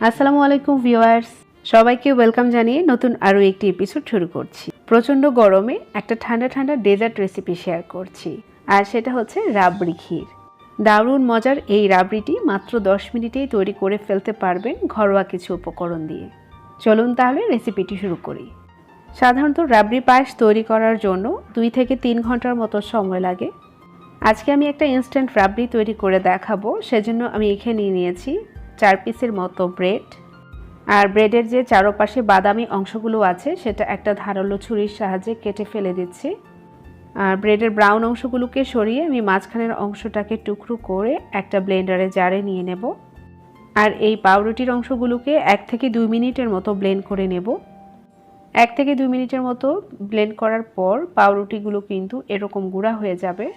আসসালামু আলাইকুম ভিউয়ার্স, সবাইকে ওয়েলকাম জানিয়ে নতুন আরও একটি এপিসোড শুরু করছি। প্রচণ্ড গরমে একটা ঠান্ডা ঠান্ডা ডেজার্ট রেসিপি শেয়ার করছি, আর সেটা হচ্ছে রাবড়ি ক্ষীর। দারুণ মজার এই রাবড়িটি মাত্র 10 মিনিটেই তৈরি করে ফেলতে পারবেন ঘরোয়া কিছু উপকরণ দিয়ে। চলুন তাহলে রেসিপিটি শুরু করি। সাধারণত রাবড়ি পায়েস তৈরি করার জন্য 2 থেকে 3 ঘন্টার মতো সময় লাগে। আজকে আমি একটা ইনস্ট্যান্ট রাবড়ি তৈরি করে দেখাবো, সেজন্য আমি এখানে নিয়েছি 4 পিসের মতো ব্রেড। আর ব্রেডের যে চারপাশে বাদামি অংশগুলো আছে সেটা একটা ধারালো ছুরির সাহায্যে কেটে ফেলে দিচ্ছি। আর ব্রেডের ব্রাউন অংশগুলোকে সরিয়ে আমি মাঝখানের অংশটাকে টুকরো করে একটা ব্লেন্ডারে জারে নিয়ে নেব। আর এই পাউরুটির অংশগুলোকে 1 থেকে 2 মিনিটের মতো ব্লেন্ড করে নেব। 1 থেকে 2 মিনিটের মতো ব্লেন্ড করার পর পাউরুটিগুলো কিন্তু এরকম গুঁড়া হয়ে যাবে।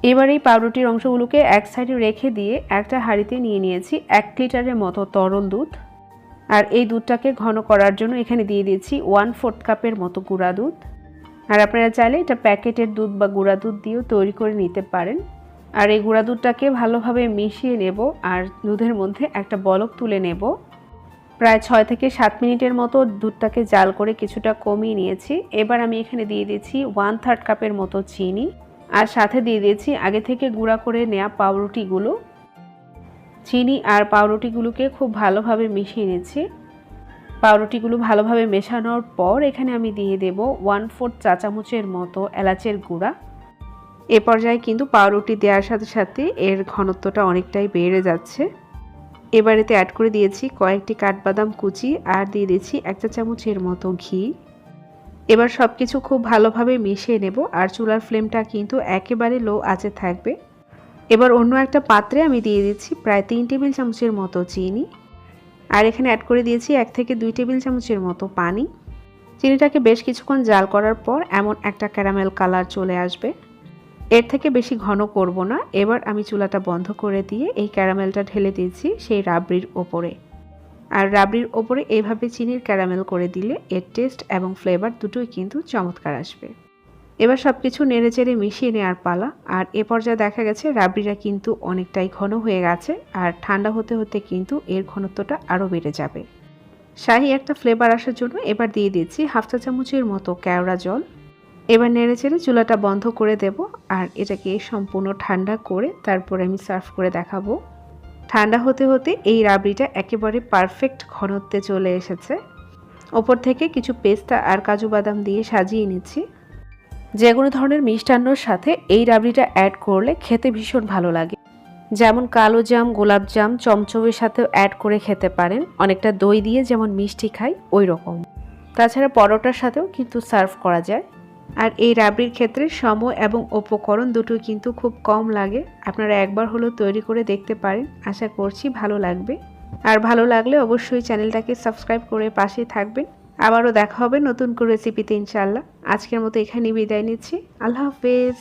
এবার এই পাউরুটির অংশগুলোকে এক সাইডে রেখে দিয়ে একটা হাঁড়িতে নিয়ে নিয়েছি 1 লিটারের মতো তরল দুধ। আর এই দুধটাকে ঘন করার জন্য এখানে দিয়ে দিয়েছি 1/4 কাপের মতো গুঁড়া দুধ। আর আপনারা চাইলে এটা প্যাকেটের দুধ বা গুঁড়া দুধ দিয়েও তৈরি করে নিতে পারেন। আর এই গুঁড়া দুধটাকে ভালোভাবে মিশিয়ে নেব আর দুধের মধ্যে একটা বলক তুলে নেব। প্রায় 6 থেকে 7 মিনিটের মতো দুধটাকে জাল করে কিছুটা কমিয়ে নিয়েছি। এবার আমি এখানে দিয়ে দিয়েছি 1/3 কাপের মতো চিনি, আর সাথে দিয়ে দিয়েছি আগে থেকে গুঁড়া করে নেওয়া পাউরুটিগুলো। চিনি আর পাউরুটিগুলোকে খুব ভালোভাবে মিশিয়ে নিচ্ছি। পাউরুটিগুলো ভালোভাবে মেশানোর পর এখানে আমি দিয়ে দেব 1/4 চা চামচের মতো এলাচের গুঁড়া। এ পর্যায়ে কিন্তু পাউরুটি দেওয়ার সাথে সাথে এর ঘনত্বটা অনেকটাই বেড়ে যাচ্ছে। এবার এতে অ্যাড করে দিয়েছি কয়েকটি কাঠবাদাম কুচি, আর দিয়ে দিয়েছি 1 চা চামচের মতো ঘি। এবার সব কিছু খুব ভালোভাবে মিশিয়ে নেব, আর চুলার ফ্লেমটা কিন্তু একেবারে লো আঁচে থাকবে। এবার অন্য একটা পাত্রে আমি দিয়ে দিচ্ছি প্রায় 3 টেবিল চামচের মতো চিনি, আর এখানে অ্যাড করে দিয়েছি 1 থেকে 2 টেবিল চামচের মতো পানি। চিনিটাকে বেশ কিছুক্ষণ জাল করার পর এমন একটা ক্যারামেল কালার চলে আসবে। এর থেকে বেশি ঘন করব না। এবার আমি চুলাটা বন্ধ করে দিয়ে এই ক্যারামেলটা ঢেলে দিয়েছি সেই রাবড়ির ওপরে। আর রাবড়ির ওপরে এইভাবে চিনির ক্যারামেল করে দিলে এর টেস্ট এবং ফ্লেভার দুটোই কিন্তু চমৎকার আসবে। এবার সব কিছু নেড়েচেড়ে মিশিয়ে নেওয়ার পালা। আর এ পর্যায়ে দেখা গেছে রাবড়িটা কিন্তু অনেকটাই ঘন হয়ে গেছে, আর ঠান্ডা হতে হতে কিন্তু এর ঘনত্বটা আরও বেড়ে যাবে। শাহি একটা ফ্লেভার আসার জন্য এবার দিয়ে দিচ্ছি 1/2 চা চামচের মতো কেওড়া জল। এবার নেড়েচেড়ে চুলাটা বন্ধ করে দেব, আর এটাকে সম্পূর্ণ ঠান্ডা করে তারপরে আমি সার্ভ করে দেখাবো। ঠান্ডা হতে হতে এই রাবড়িটা একেবারে পারফেক্ট ঘনত্বে চলে এসেছে। ওপর থেকে কিছু পেস্তা আর কাজু বাদাম দিয়ে সাজিয়ে নিচ্ছি। যে কোনো ধরনের মিষ্টান্নর সাথে এই রাবড়িটা অ্যাড করলে খেতে ভীষণ ভালো লাগে। যেমন কালো জাম, গোলাপ জাম, চমচমের সাথেও অ্যাড করে খেতে পারেন। অনেকটা দই দিয়ে যেমন মিষ্টি খাই ওই রকম। তাছাড়া পরোটার সাথেও কিন্তু সার্ভ করা যায়। আর এই রাবড়ির ক্ষেত্রে সময় এবং উপকরণ দুটোই কিন্তু খুব কম লাগে। আপনারা একবার হলেও তৈরি করে দেখতে পারেন, আশা করছি ভালো লাগবে। আর ভালো লাগলে অবশ্যই চ্যানেলটাকে সাবস্ক্রাইব করে পাশেই থাকবেন। আবারও দেখা হবে নতুন কোনো রেসিপিতে ইনশাআল্লাহ। আজকের মতো এখানেই বিদায় নিচ্ছি। আল্লাহ হাফেজ।